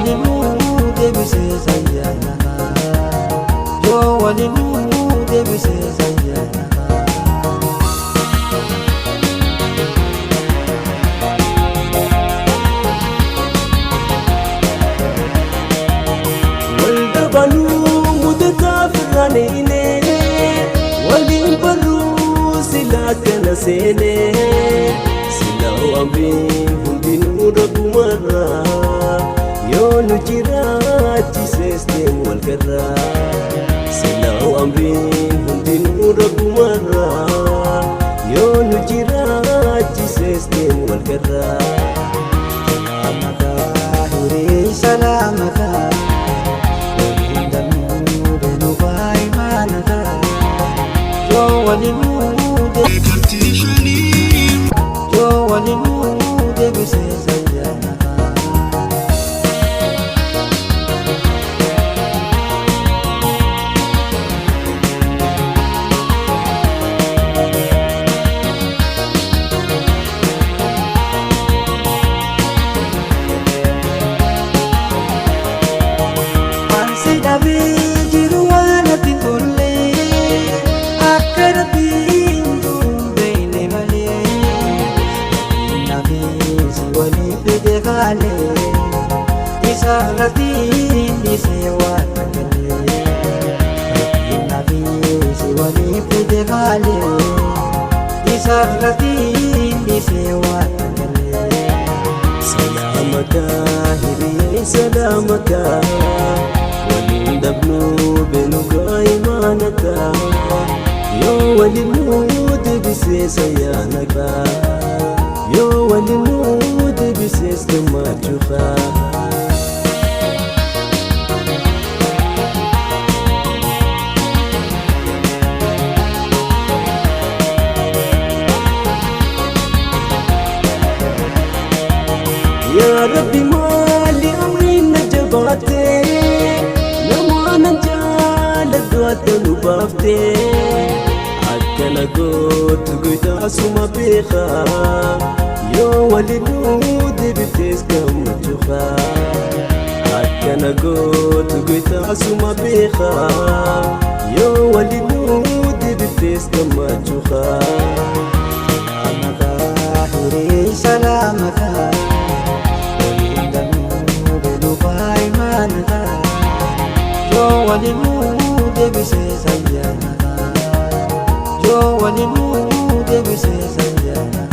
walinuu deebisee sayyaanaa yoo walinuu deebisee sayyaanaa waldabaluu mudataa firraanee waliin barruu silaa kana seenee silaa amriin hundinuu ragumarraa yoo nu jiraachisees deemu walgarraa silaa amriin hundinuu ragumarraa yoo nu jiraachisees deemu walgarraa salaamakaa hiree salaamakaa yo walinuu deebisee sayyaanaa ansi dhabii jiru waan ati tolle akka rabbiin dubbeyne malee nabiisi waliin fide kaalee isaarratiin dhisee waan galee nabiisi waliin fide kaalee isaarratiin dhisee waan galee salaamakaa hiriyee salaamakaa waliin dhabnuu benukaa imaanakaa yoo walinuu deebisee sayyaanakaa yoo walinuu deebisees gammachuukaa yaa rabbi maali amriin na jabaattee namaanan jaaladhu adda nu baaftee akkana gootu goytaasuma beekaa yoo walinuu deebitees gammachuukaa akkana gootu goytaasuma beekaa yoo walinuu deebitees gammachuukaa salaamakaa hiree salaamakaa yo walinuu deebisee sayyaanaa yo walinuu deebisee sayyaanaa